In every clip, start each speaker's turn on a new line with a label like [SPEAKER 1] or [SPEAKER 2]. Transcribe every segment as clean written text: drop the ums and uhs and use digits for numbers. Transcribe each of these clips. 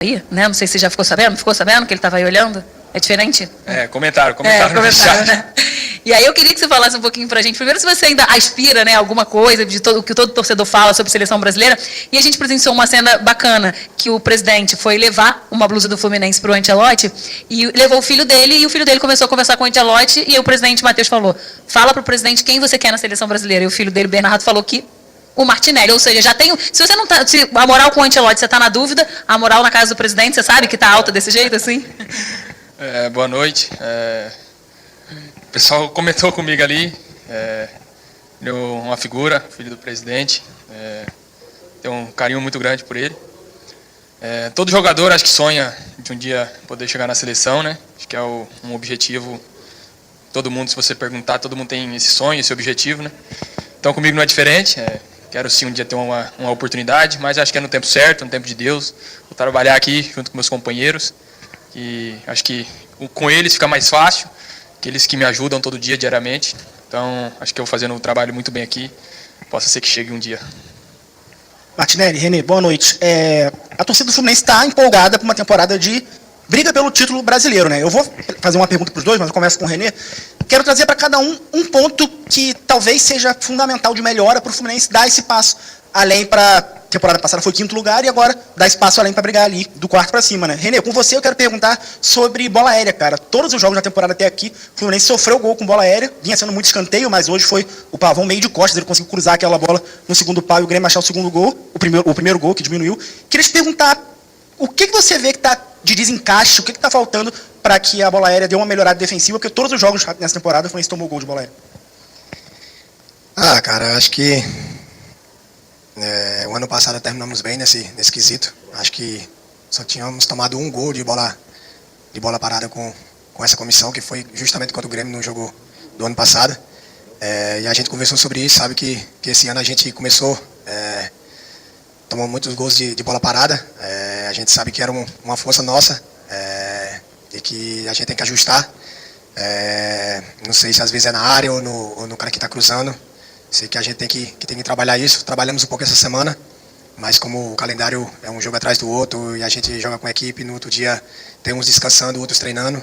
[SPEAKER 1] aí, né? Não sei se você já ficou sabendo que ele estava aí olhando? É diferente?
[SPEAKER 2] Comentaram
[SPEAKER 1] no chat. Né? E aí eu queria que você falasse um pouquinho pra gente, primeiro se você ainda aspira, né, alguma coisa de o que todo torcedor fala sobre a seleção brasileira, e a gente presenciou uma cena bacana, que o presidente foi levar uma blusa do Fluminense pro Ancelotti, e levou o filho dele, e o filho dele começou a conversar com o Ancelotti, e o presidente Matheus falou, fala pro presidente quem você quer na seleção brasileira, e o filho dele, Bernardo, falou que o Martinelli, ou seja, já tem, se você não tá, se a moral com o Ancelotti, você tá na dúvida, a moral na casa do presidente, você sabe que tá alta desse jeito, assim?
[SPEAKER 2] Boa noite. O pessoal comentou comigo ali, deu uma figura, filho do presidente, tenho um carinho muito grande por ele. Todo jogador acho que sonha de um dia poder chegar na seleção, né? Acho que é um objetivo, todo mundo, se você perguntar, todo mundo tem esse sonho, esse objetivo, né? Então comigo não é diferente, quero sim um dia ter uma oportunidade, mas acho que é no tempo certo, no tempo de Deus. Vou trabalhar aqui junto com meus companheiros, e acho que com eles fica mais fácil, aqueles que me ajudam todo dia, diariamente. Então, acho que eu vou fazendo um trabalho muito bem aqui, possa ser que chegue um dia.
[SPEAKER 3] Martinelli, René, boa noite. A torcida do Fluminense está empolgada para uma temporada de briga pelo título brasileiro, né? Eu vou fazer uma pergunta para os dois, mas eu começo com o René. Quero trazer para cada um ponto que talvez seja fundamental de melhora para o Fluminense dar esse passo além para... temporada passada foi 5º lugar e agora dá espaço além para brigar ali do 4º para cima, né? René, com você eu quero perguntar sobre bola aérea, cara. Todos os jogos da temporada até aqui, o Fluminense sofreu gol com bola aérea, vinha sendo muito escanteio, mas hoje foi o Pavão meio de costas, ele conseguiu cruzar aquela bola no segundo pau e o Grêmio achar o segundo gol, o primeiro gol que diminuiu. Queria te perguntar, o que você vê que está de desencaixe, o que está faltando para que a bola aérea dê uma melhorada defensiva, porque todos os jogos nessa temporada o Fluminense tomou gol de bola aérea.
[SPEAKER 4] Cara, acho que o ano passado terminamos bem nesse quesito. Acho que só tínhamos tomado um gol de bola parada com essa comissão, que foi justamente contra o Grêmio no jogo do ano passado. E a gente conversou sobre isso, sabe que esse ano a gente começou, tomou muitos gols de bola parada. A gente sabe que era uma força nossa, e que a gente tem que ajustar. Não sei se às vezes é na área ou no cara que está cruzando. Sei que a gente tem que trabalhar isso. Trabalhamos um pouco essa semana, mas como o calendário é um jogo atrás do outro e a gente joga com a equipe, no outro dia tem uns descansando, outros treinando,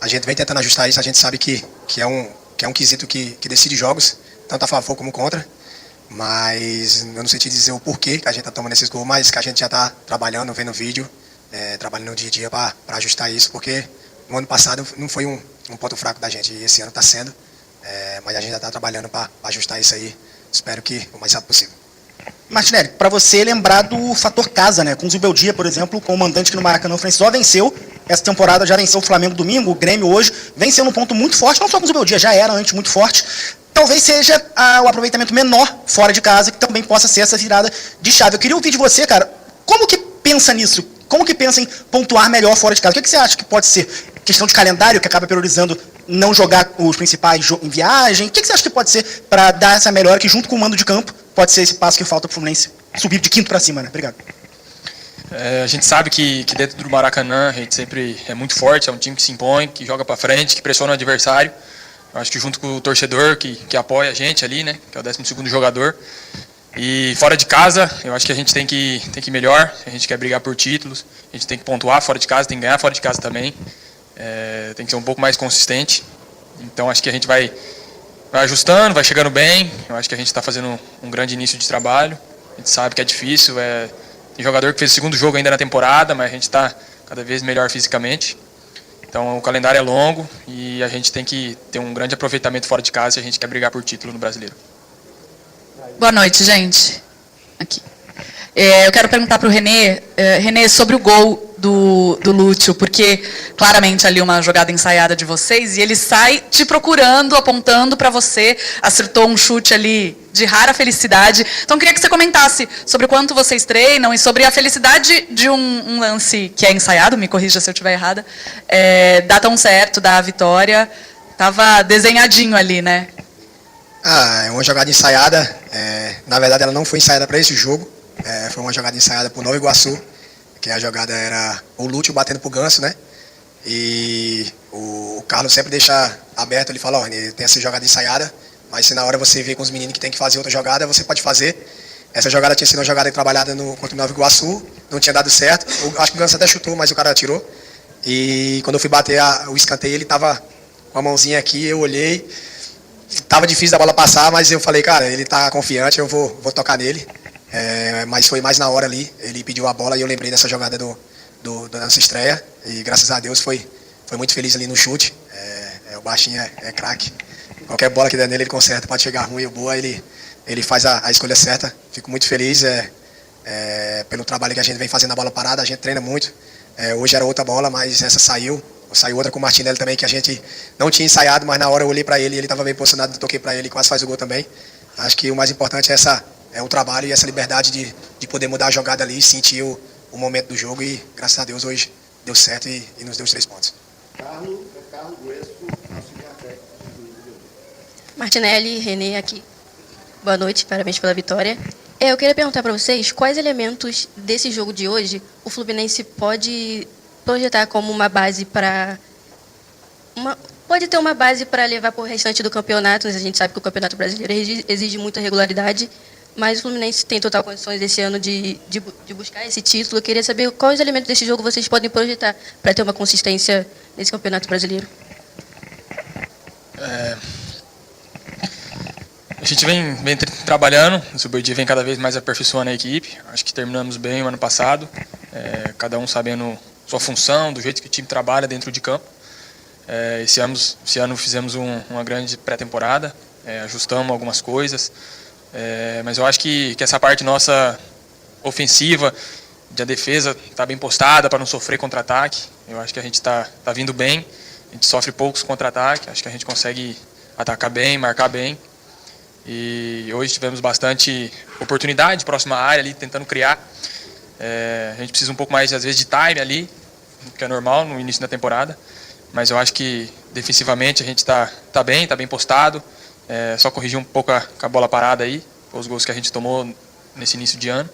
[SPEAKER 4] a gente vem tentando ajustar isso. A gente sabe que é um quesito que decide jogos, tanto a favor como contra, mas eu não sei te dizer o porquê que a gente está tomando esses gols, mas que a gente já está trabalhando, vendo vídeo, trabalhando no dia a dia para ajustar isso, porque no ano passado não foi um ponto fraco da gente e esse ano está sendo. Mas a gente já está trabalhando para ajustar isso aí. Espero que o mais rápido possível.
[SPEAKER 3] Martinelli, para você lembrar do fator casa, né? Com o Zubeldia, por exemplo, com o mandante que no Maracanã, o Fluminense só venceu. Essa temporada já venceu o Flamengo domingo, o Grêmio hoje. Vem sendo um ponto muito forte, não só com o Zubeldia, já era antes muito forte. Talvez seja o aproveitamento menor fora de casa, que também possa ser essa virada de chave. Eu queria ouvir de você, cara, como que pensa nisso? Como que pensa em pontuar melhor fora de casa? O que você acha que pode ser? Questão de calendário, que acaba priorizando não jogar os principais em viagem? O que você acha que pode ser para dar essa melhora, que junto com o mando de campo pode ser esse passo que falta para o Fluminense subir de 5º para cima, né? Obrigado.
[SPEAKER 2] A gente sabe que dentro do Maracanã a gente sempre é muito forte, é um time que se impõe, que joga para frente, que pressiona o adversário. Eu acho que junto com o torcedor que apoia a gente ali, né, que é o 12º jogador. E fora de casa, eu acho que a gente tem que ir melhor, a gente quer brigar por títulos, a gente tem que pontuar fora de casa, tem que ganhar fora de casa também. Tem que ser um pouco mais consistente. Então acho que a gente vai ajustando, vai chegando bem. Eu acho que a gente está fazendo um grande início de trabalho. A gente sabe que é difícil. Tem jogador que fez o 2º jogo ainda na temporada, mas a gente está cada vez melhor fisicamente. Então o calendário é longo e a gente tem que ter um grande aproveitamento fora de casa se a gente quer brigar por título no Brasileiro.
[SPEAKER 1] Boa noite, gente. Aqui. Eu quero perguntar para o René, sobre o gol do Lúcio, porque claramente ali uma jogada ensaiada de vocês, e ele sai te procurando, apontando para você, acertou um chute ali de rara felicidade. Então queria que você comentasse sobre o quanto vocês treinam e sobre a felicidade de um lance que é ensaiado, me corrija se eu estiver errada, dá tão certo, dá a vitória, estava desenhadinho ali, né?
[SPEAKER 4] É uma jogada ensaiada, na verdade ela não foi ensaiada para esse jogo, foi uma jogada ensaiada por Nova Iguaçu, que a jogada era o Lúcio batendo pro Ganso, né? E o Carlos sempre deixa aberto, ele fala, tem essa jogada ensaiada, mas se na hora você vê com os meninos que tem que fazer outra jogada, você pode fazer. Essa jogada tinha sido uma jogada trabalhada contra o Nova Iguaçu, não tinha dado certo. Acho que o Ganso até chutou, mas o cara tirou. E quando eu fui bater o escanteio, ele estava com a mãozinha aqui, eu olhei. Tava difícil da bola passar, mas eu falei, cara, ele tá confiante, eu vou tocar nele. Mas foi mais na hora ali, ele pediu a bola e eu lembrei dessa jogada da nossa estreia. E graças a Deus foi muito feliz ali no chute. O baixinho é craque. Qualquer bola que der nele, ele conserta, pode chegar ruim ou boa, ele faz a escolha certa. Fico muito feliz pelo trabalho que a gente vem fazendo na bola parada, a gente treina muito. Hoje era outra bola, mas essa saiu outra com o Martinelli também, que a gente não tinha ensaiado, mas na hora eu olhei para ele, ele estava bem posicionado, toquei para ele e quase faz o gol também. Acho que o mais importante é o trabalho e essa liberdade de poder mudar a jogada ali, sentir o momento do jogo e graças a Deus hoje deu certo e nos deu os 3 pontos.
[SPEAKER 5] Carlos Guesso, auxiliar técnico.
[SPEAKER 6] Martinelli, René aqui. Boa noite, parabéns pela vitória. Eu queria perguntar para vocês quais elementos desse jogo de hoje o Fluminense pode projetar como uma base para... Pode ter uma base para levar para o restante do campeonato. A gente sabe que o Campeonato Brasileiro exige muita regularidade, mas o Fluminense tem total condições esse ano de buscar esse título. Eu queria saber quais elementos desse jogo vocês podem projetar para ter uma consistência nesse Campeonato Brasileiro.
[SPEAKER 2] A gente vem trabalhando, o Super Dia vem cada vez mais aperfeiçoando a equipe. Acho que terminamos bem o ano passado, cada um sabendo sua função, do jeito que o time trabalha dentro de campo. Esse ano fizemos uma grande pré-temporada, ajustamos algumas coisas, mas eu acho que essa parte nossa ofensiva, de a defesa está bem postada para não sofrer contra-ataque. Eu acho que a gente está vindo bem, a gente sofre poucos contra-ataques, acho que a gente consegue atacar bem, marcar bem. E hoje tivemos bastante oportunidade, próxima área ali, tentando criar. A gente precisa um pouco mais, às vezes, de time ali, que é normal no início da temporada. Mas eu acho que, defensivamente, a gente está bem postado. Só corrigir um pouco com a bola parada aí, os gols que a gente tomou nesse início de ano.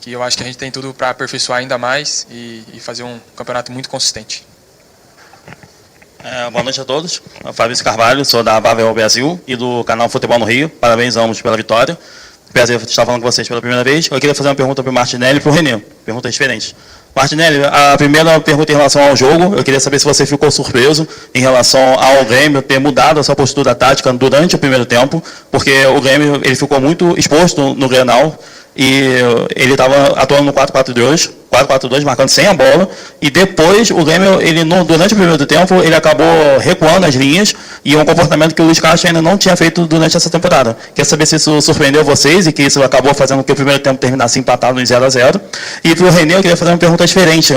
[SPEAKER 2] Que eu acho que a gente tem tudo para aperfeiçoar ainda mais e fazer um campeonato muito consistente.
[SPEAKER 7] Boa noite a todos. Eu Fabrício Carvalho, sou da Bavel Brasil e do canal Futebol no Rio. Parabéns ambos pela vitória. Prazer estar falando com vocês pela primeira vez. Eu queria fazer uma pergunta para o Martinelli e para o René. Perguntas diferentes. Martinelli, a primeira pergunta em relação ao jogo, eu queria saber se você ficou surpreso em relação ao Grêmio ter mudado a sua postura tática durante o primeiro tempo, porque o Grêmio ele ficou muito exposto no Grenal e ele estava atuando no 4-4-2, marcando sem a bola, e depois o Grêmio, durante o primeiro tempo, ele acabou recuando as linhas, e um comportamento que o Luiz Castro ainda não tinha feito durante essa temporada. Quer saber se isso surpreendeu vocês, e que isso acabou fazendo com que o primeiro tempo terminasse empatado em 0-0. E para o René, eu queria fazer uma pergunta diferente,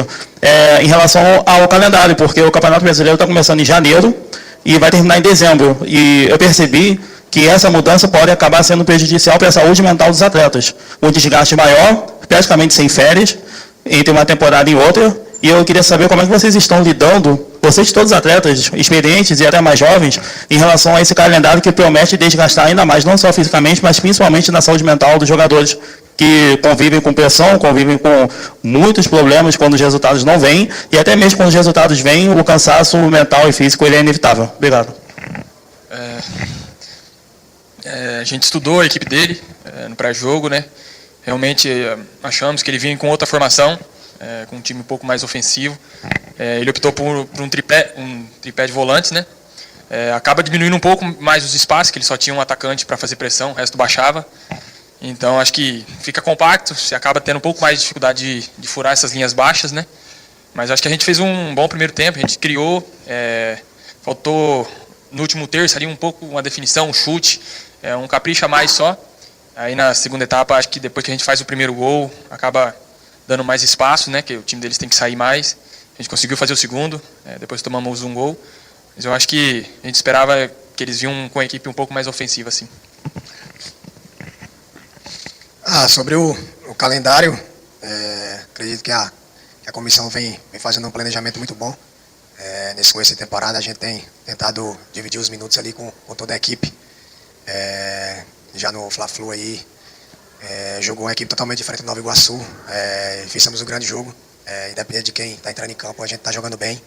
[SPEAKER 7] em relação ao calendário, porque o Campeonato Brasileiro está começando em janeiro, e vai terminar em dezembro, e eu percebi que essa mudança pode acabar sendo prejudicial para a saúde mental dos atletas. Um desgaste maior, praticamente sem férias, entre uma temporada e outra, e eu queria saber como é que vocês estão lidando, vocês todos atletas experientes e até mais jovens, em relação a esse calendário que promete desgastar ainda mais, não só fisicamente, mas principalmente na saúde mental dos jogadores, que convivem com pressão, convivem com muitos problemas quando os resultados não vêm, e até mesmo quando os resultados vêm, o cansaço mental e físico ele é inevitável. Obrigado.
[SPEAKER 2] A gente estudou a equipe dele no pré-jogo, né? Realmente achamos que ele vinha com outra formação, com um time um pouco mais ofensivo. Ele optou por um tripé de volantes, né? Acaba diminuindo um pouco mais os espaços, que ele só tinha um atacante para fazer pressão, o resto baixava. Então acho que fica compacto, você acaba tendo um pouco mais de dificuldade de furar essas linhas baixas, né? Mas acho que a gente fez um bom primeiro tempo, a gente criou, faltou no último terço ali um pouco uma definição, um chute, um capricho a mais só. Aí na segunda etapa, acho que depois que a gente faz o primeiro gol, acaba dando mais espaço, né? Que o time deles tem que sair mais. A gente conseguiu fazer o segundo, depois tomamos um gol. Mas eu acho que a gente esperava que eles vinham com a equipe um pouco mais ofensiva, assim.
[SPEAKER 4] Sobre o calendário, acredito que a comissão vem fazendo um planejamento muito bom. Nesse começo de temporada, a gente tem tentado dividir os minutos ali com toda a equipe. Já no Fla-Flu aí, jogou uma equipe totalmente diferente do Nova Iguaçu. Fizemos um grande jogo. Independente de quem está entrando em campo, a gente está jogando bem.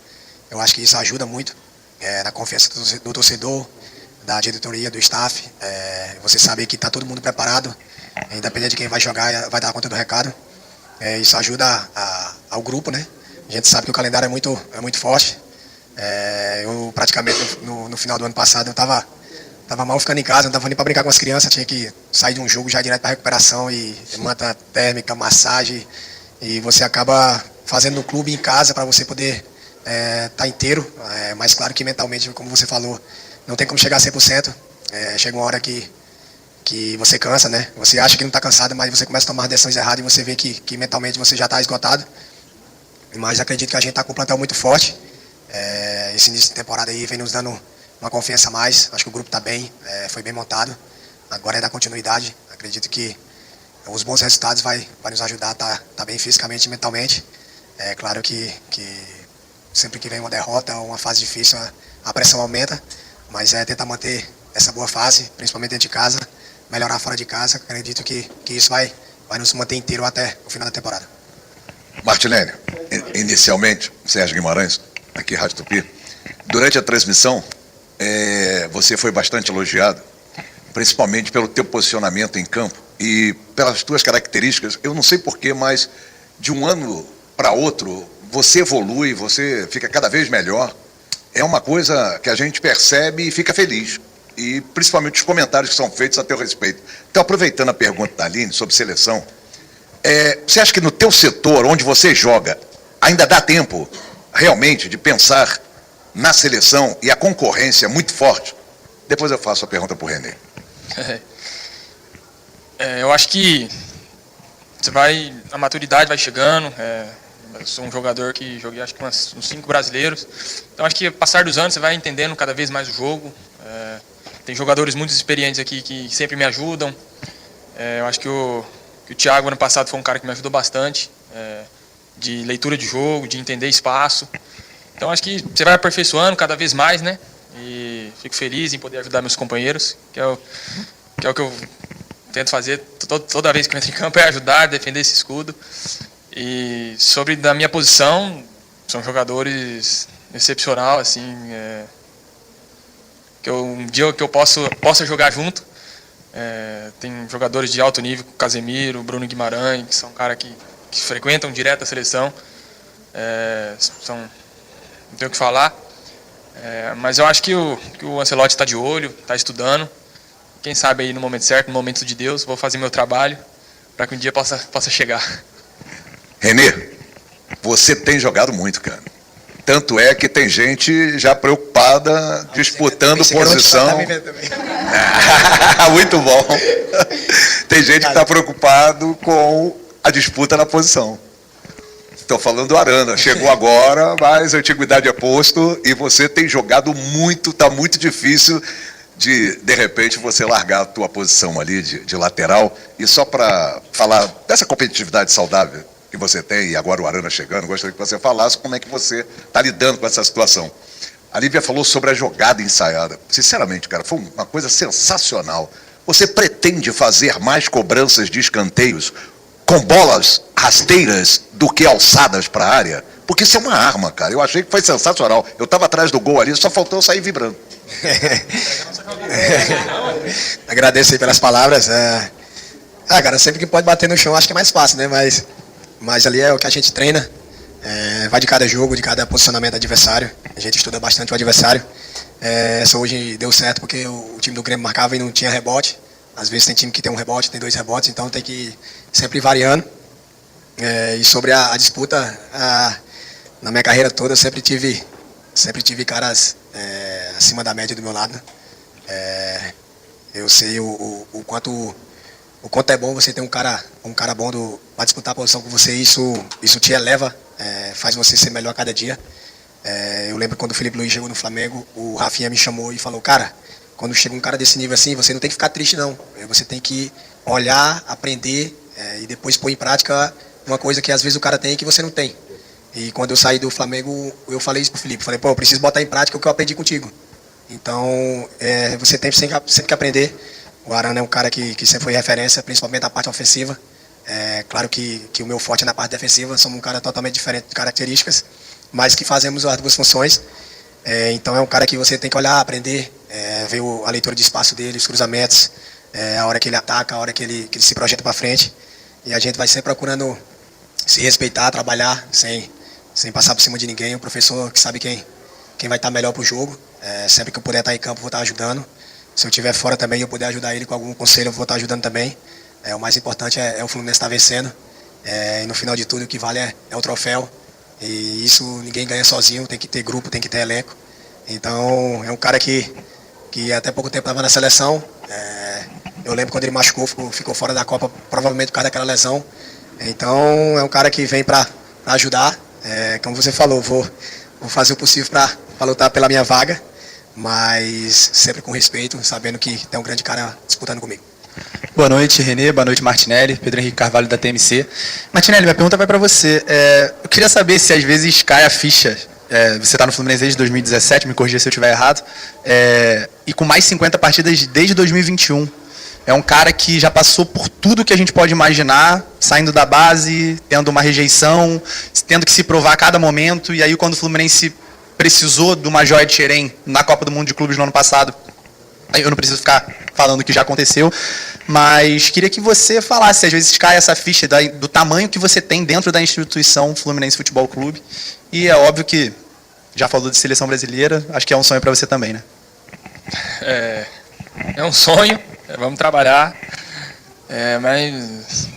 [SPEAKER 4] Eu acho que isso ajuda muito na confiança do torcedor, da diretoria, do staff. Você sabe que está todo mundo preparado, independente de quem vai jogar, vai dar conta do recado. Isso ajuda ao grupo, né? A gente sabe que o calendário é muito forte. Eu praticamente no final do ano passado eu estava mal ficando em casa, não estava nem para brincar com as crianças, tinha que sair de um jogo já direto para recuperação e manta térmica, massagem, e você acaba fazendo no clube em casa para você poder estar inteiro. Mas claro que mentalmente, como você falou, não tem como chegar a 100%. Chega uma hora que você cansa, né? Você acha que não está cansado, mas você começa a tomar decisões erradas e você vê que mentalmente você já está esgotado. Mas acredito que a gente está com um plantel muito forte. Esse início de temporada aí vem nos dando uma confiança a mais. Acho que o grupo está bem, foi bem montado. Agora é dar continuidade. Acredito que os bons resultados vai nos ajudar a estar bem fisicamente e mentalmente. Claro que sempre que vem uma derrota ou uma fase difícil, a pressão aumenta. Mas tentar manter essa boa fase, principalmente dentro de casa, melhorar fora de casa. Acredito que isso vai nos manter inteiro até o final da temporada.
[SPEAKER 8] Martinelli, inicialmente, Sérgio Guimarães, aqui Rádio Tupi. Durante a transmissão, você foi bastante elogiado, principalmente pelo teu posicionamento em campo e pelas tuas características. Eu não sei porquê, mas de um ano para outro, você evolui, você fica cada vez melhor. É uma coisa que a gente percebe e fica feliz. E principalmente os comentários que são feitos a teu respeito. Então, aproveitando a pergunta da Aline sobre seleção, você acha que no teu setor, onde você joga, ainda dá tempo realmente de pensar na seleção e a concorrência é muito forte? Depois eu faço a pergunta para o René.
[SPEAKER 2] Eu acho que a maturidade vai chegando. Eu sou um jogador que joguei acho que uns 5 brasileiros. Então acho que ao passar dos anos você vai entendendo cada vez mais o jogo. Tem jogadores muito experientes aqui que sempre me ajudam. Eu acho que o Thiago ano passado foi um cara que me ajudou bastante, de leitura de jogo, de entender espaço. Então acho que você vai aperfeiçoando cada vez mais, né? E fico feliz em poder ajudar meus companheiros, que é o que eu tento fazer toda vez que eu entro em campo, é ajudar, defender esse escudo. E sobre da minha posição, são jogadores excepcional, assim, que um dia que eu possa jogar junto. Tem jogadores de alto nível, Casemiro, Bruno Guimarães, que são caras que frequentam direto a seleção. Não tenho o que falar. Mas eu acho que o Ancelotti está de olho, está estudando. Quem sabe aí no momento certo, no momento de Deus, vou fazer meu trabalho para que um dia possa chegar.
[SPEAKER 8] René, você tem jogado muito, cara. Tanto é que tem gente já preocupada, disputando posição. Muito bom. Tem gente que está preocupado com a disputa na posição. Estou falando do Arana. Chegou agora, mas a antiguidade é posto e você tem jogado muito, está muito difícil de repente, você largar a tua posição ali de lateral. E só para falar dessa competitividade saudável que você tem, e agora o Arana chegando, gostaria que você falasse como é que você está lidando com essa situação. A Lívia falou sobre a jogada ensaiada. Sinceramente, cara, foi uma coisa sensacional. Você pretende fazer mais cobranças de escanteios com bolas rasteiras do que alçadas para a área? Porque isso é uma arma, cara. Eu achei que foi sensacional. Eu estava atrás do gol ali, só faltou eu sair vibrando.
[SPEAKER 4] Agradeço aí pelas palavras. Cara, sempre que pode bater no chão, acho que é mais fácil, né? Mas ali é o que a gente treina. Vai de cada jogo, de cada posicionamento do adversário. A gente estuda bastante o adversário. Essa hoje deu certo porque o time do Grêmio marcava e não tinha rebote. Às vezes tem time que tem um rebote, tem 2 rebotes, então tem que ir sempre variando. E sobre a disputa, na minha carreira toda eu sempre tive caras acima da média do meu lado. Eu sei o quanto é bom você ter um cara bom para disputar a posição com você. Isso te eleva, faz você ser melhor a cada dia. Eu lembro quando o Felipe Luiz chegou no Flamengo, o Rafinha me chamou e falou: cara, quando chega um cara desse nível assim, você não tem que ficar triste não. Você tem que olhar, aprender e depois pôr em prática uma coisa que às vezes o cara tem e que você não tem. E quando eu saí do Flamengo, eu falei isso pro Felipe. Falei, eu preciso botar em prática o que eu aprendi contigo. Então, você tem sempre que aprender. O Arana é um cara que sempre foi referência, principalmente na parte ofensiva. Claro que o meu forte é na parte defensiva. Somos um cara totalmente diferente de características, mas que fazemos as 2 funções. Então, é um cara que você tem que olhar, aprender, ver a leitura de espaço dele, os cruzamentos, a hora que ele ataca, a hora que ele se projeta para frente. E a gente vai sempre procurando se respeitar, trabalhar, sem passar por cima de ninguém. O professor que sabe quem vai estar melhor para o jogo. Sempre que eu puder estar em campo, vou estar ajudando. Se eu estiver fora também e eu puder ajudar ele com algum conselho, eu vou estar ajudando também. O mais importante é o Fluminense estar vencendo. E no final de tudo, o que vale é o troféu. E isso ninguém ganha sozinho, tem que ter grupo, tem que ter elenco. Então, é um cara que até pouco tempo estava na seleção. Eu lembro quando ele machucou, ficou fora da Copa, provavelmente por causa daquela lesão. Então, é um cara que vem para ajudar. Como você falou, vou fazer o possível para lutar pela minha vaga, mas sempre com respeito, sabendo que tem um grande cara disputando comigo.
[SPEAKER 9] Boa noite, Renê. Boa noite, Martinelli. Pedro Henrique Carvalho, da TMC. Martinelli, minha pergunta vai para você. Eu queria saber se às vezes cai a ficha. Você está no Fluminense desde 2017, me corrija se eu estiver errado, e com mais 50 partidas desde 2021. É um cara que já passou por tudo que a gente pode imaginar, saindo da base, tendo uma rejeição, tendo que se provar a cada momento. E aí, quando o Fluminense precisou de uma joia de Xerém na Copa do Mundo de Clubes no ano passado, eu não preciso ficar falando o que já aconteceu, mas queria que você falasse, às vezes cai essa ficha do tamanho que você tem dentro da instituição Fluminense Futebol Clube. E é óbvio que já falou de seleção brasileira, acho que é um sonho para você também, né?
[SPEAKER 2] É um sonho, vamos trabalhar, mas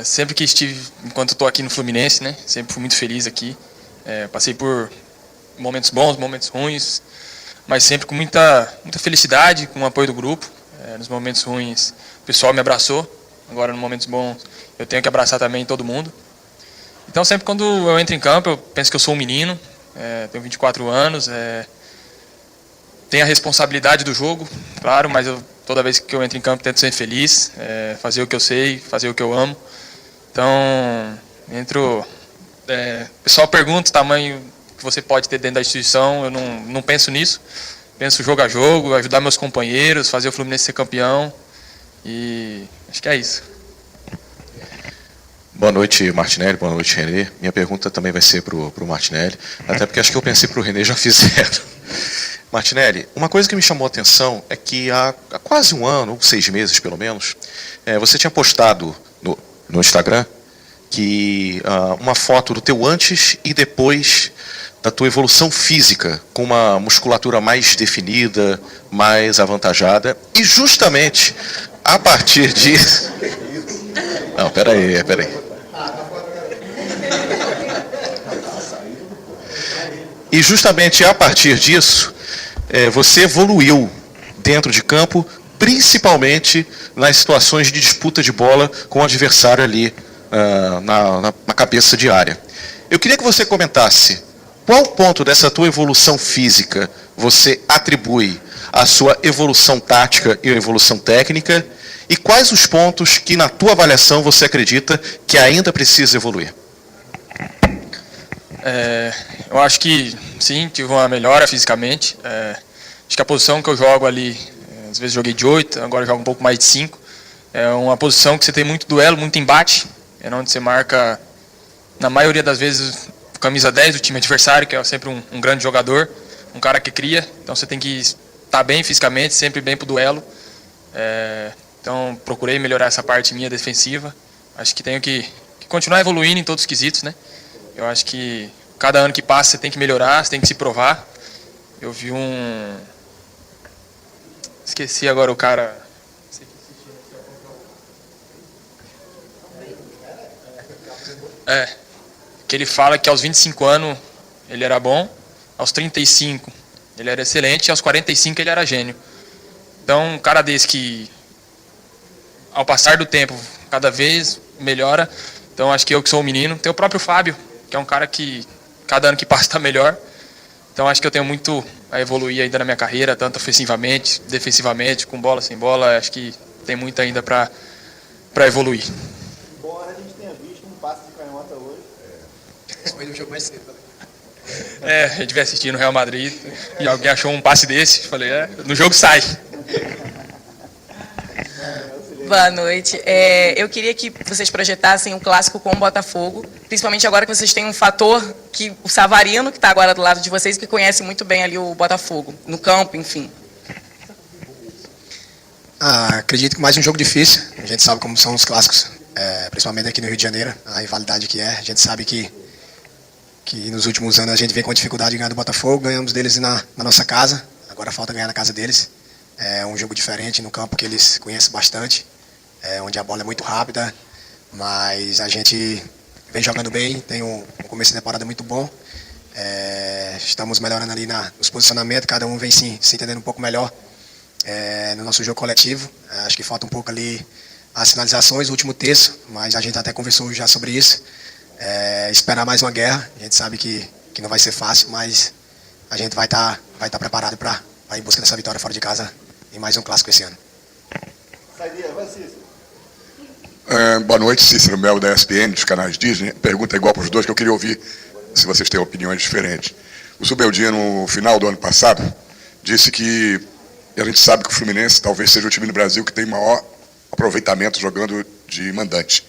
[SPEAKER 2] sempre que estive, enquanto estou aqui no Fluminense, né, sempre fui muito feliz aqui. Passei por momentos bons, momentos ruins, mas sempre com muita felicidade, com o apoio do grupo. Nos momentos ruins, o pessoal me abraçou. Agora, nos momentos bons, eu tenho que abraçar também todo mundo. Então, sempre quando eu entro em campo, eu penso que eu sou um menino. Tenho 24 anos. Tenho a responsabilidade do jogo, claro, mas toda vez que eu entro em campo, tento ser feliz, fazer o que eu sei, fazer o que eu amo. Então, o pessoal pergunta o tamanho que você pode ter dentro da instituição, eu não penso nisso. Penso jogo a jogo, ajudar meus companheiros, fazer o Fluminense ser campeão. E acho que é isso.
[SPEAKER 8] Boa noite, Martinelli. Boa noite, Renê. Minha pergunta também vai ser para o Martinelli, até porque acho que eu pensei para o Renê já fizeram. Martinelli, uma coisa que me chamou a atenção é que há quase um ano, ou 6 meses pelo menos, você tinha postado no Instagram que uma foto do teu antes e depois da tua evolução física, com uma musculatura mais definida, mais avantajada, e justamente a partir disso... Não, peraí. E justamente a partir disso, você evoluiu dentro de campo, principalmente nas situações de disputa de bola com o adversário ali na cabeça de área. Eu queria que você comentasse qual ponto dessa tua evolução física você atribui à sua evolução tática e evolução técnica, e quais os pontos que, na tua avaliação, você acredita que ainda precisa evoluir?
[SPEAKER 2] Eu acho que, sim, tive uma melhora fisicamente. Acho que a posição que eu jogo ali, às vezes joguei de 8, agora eu jogo um pouco mais de 5. É uma posição que você tem muito duelo, muito embate, onde você marca, na maioria das vezes, camisa 10 do time adversário, que é sempre um grande jogador, um cara que cria. Então você tem que estar bem fisicamente, sempre bem para o duelo. Então procurei melhorar essa parte minha defensiva. Acho que tenho que continuar evoluindo em todos os quesitos, né? Eu acho que cada ano que passa você tem que melhorar, você tem que se provar. Eu vi esqueci agora o cara... que ele fala que aos 25 anos ele era bom, aos 35 ele era excelente e aos 45 ele era gênio. Então, um cara desse que, ao passar do tempo, cada vez melhora. Então, acho que eu que sou um menino. Tem o próprio Fábio, que é um cara que, cada ano que passa, está melhor. Então, acho que eu tenho muito a evoluir ainda na minha carreira, tanto ofensivamente, defensivamente, com bola, sem bola. Acho que tem muito ainda para evoluir.
[SPEAKER 5] Embora a gente tenha visto um passe de canhota hoje.
[SPEAKER 4] Foi no jogo mais cedo.
[SPEAKER 2] A gente vai assistir no Real Madrid e alguém achou um passe desse. Falei, no jogo sai.
[SPEAKER 1] Boa noite. Eu queria que vocês projetassem um clássico com o Botafogo, principalmente agora que vocês têm um fator que o Savarino, que está agora do lado de vocês, que conhece muito bem ali o Botafogo, no campo, enfim.
[SPEAKER 4] Acredito que mais um jogo difícil. A gente sabe como são os clássicos, principalmente aqui no Rio de Janeiro, a rivalidade que é. A gente sabe que nos últimos anos a gente vem com dificuldade de ganhar do Botafogo, ganhamos deles na nossa casa, agora falta ganhar na casa deles. É um jogo diferente no campo que eles conhecem bastante, onde a bola é muito rápida, mas a gente vem jogando bem, tem um começo de temporada muito bom. Estamos melhorando ali nos posicionamentos, cada um vem se entendendo um pouco melhor no nosso jogo coletivo. Acho que falta um pouco ali as finalizações, o último terço, mas a gente até conversou já sobre isso. Esperar mais uma guerra, a gente sabe que não vai ser fácil, mas a gente vai estar preparado para ir em busca dessa vitória fora de casa em mais um clássico esse ano.
[SPEAKER 10] Boa noite, Cícero Melo da ESPN, dos canais Disney. Pergunta igual para os dois, que eu queria ouvir se vocês têm opiniões diferentes. O Zubeldia, no final do ano passado, disse que a gente sabe que o Fluminense talvez seja o time do Brasil que tem maior aproveitamento jogando de mandante.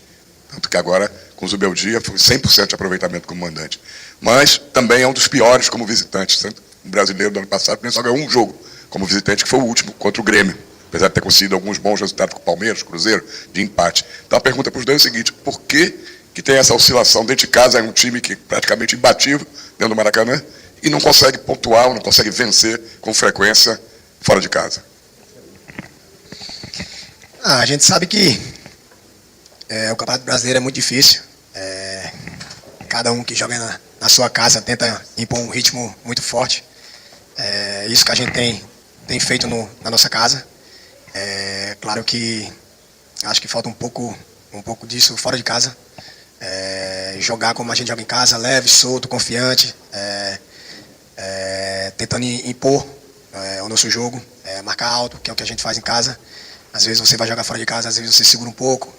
[SPEAKER 10] Tanto que agora, com o Zubeldia, foi 100% de aproveitamento como mandante. Mas também é um dos piores como visitante. O brasileiro do ano passado só ganhou um jogo como visitante, que foi o último, contra o Grêmio. Apesar de ter conseguido alguns bons resultados com o Palmeiras, Cruzeiro, de empate. Então a pergunta para os dois é o seguinte: por que tem essa oscilação dentro de casa? É um time que é praticamente imbatível dentro do Maracanã e não consegue pontuar, não consegue vencer com frequência fora de casa.
[SPEAKER 4] A gente sabe que o Campeonato Brasileiro é muito difícil. Cada um que joga na sua casa tenta impor um ritmo muito forte. Isso que a gente tem feito na nossa casa. Claro que acho que falta um pouco disso fora de casa. Jogar como a gente joga em casa, leve, solto, confiante, tentando impor o nosso jogo, marcar alto, que é o que a gente faz em casa. Às vezes você vai jogar fora de casa, às vezes você segura um pouco.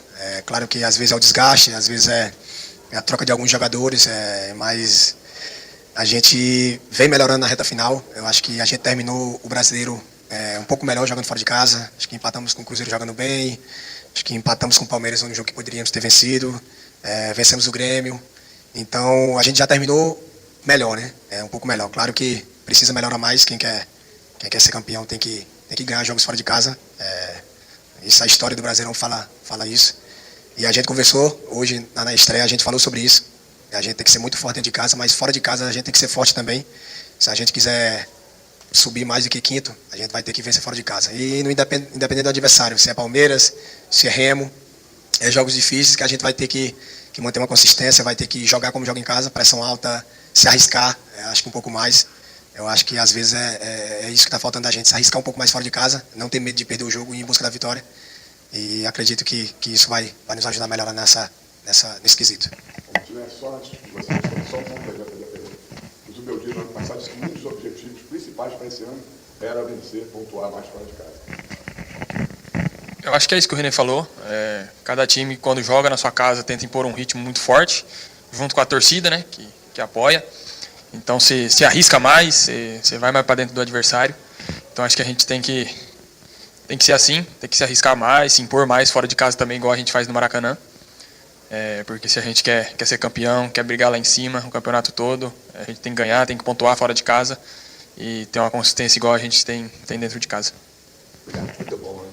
[SPEAKER 4] Claro que às vezes é o desgaste, às vezes é a troca de alguns jogadores, mas a gente vem melhorando na reta final. Eu acho que a gente terminou o brasileiro um pouco melhor jogando fora de casa. Acho que empatamos com o Cruzeiro jogando bem. Acho que empatamos com o Palmeiras no jogo que poderíamos ter vencido. Vencemos o Grêmio. Então a gente já terminou melhor, né? Um pouco melhor. Claro que precisa melhorar mais. Quem quer ser campeão tem que ganhar jogos fora de casa. Isso, a história do Brasileirão fala isso. E a gente conversou hoje na estreia, a gente falou sobre isso. A gente tem que ser muito forte dentro de casa, mas fora de casa a gente tem que ser forte também. Se a gente quiser subir mais do que quinto, a gente vai ter que vencer fora de casa. E independente do adversário, se é Palmeiras, se é Remo, jogos difíceis que a gente vai ter que manter uma consistência, vai ter que jogar como joga em casa, pressão alta, se arriscar, acho que um pouco mais. Eu acho que às vezes é isso que está faltando da gente, se arriscar um pouco mais fora de casa, não ter medo de perder o jogo e ir em busca da vitória. E acredito que isso vai nos ajudar a melhorar nesse quesito.
[SPEAKER 10] Se tiver só antes de você, só um ponto aí, o Zubeldia no ano passado disse que um dos objetivos principais para esse ano era vencer, pontuar mais fora de casa.
[SPEAKER 2] Eu acho que é isso que o René falou. Cada time, quando joga na sua casa, tenta impor um ritmo muito forte, junto com a torcida, né, que apoia. Então, se arrisca mais, você vai mais para dentro do adversário. Então, acho que a gente tem que ser assim, tem que se arriscar mais, se impor mais fora de casa também, igual a gente faz no Maracanã. Porque se a gente quer ser campeão, quer brigar lá em cima, o campeonato todo, a gente tem que ganhar, tem que pontuar fora de casa e ter uma consistência igual a gente tem dentro de casa.
[SPEAKER 10] Muito bom, né?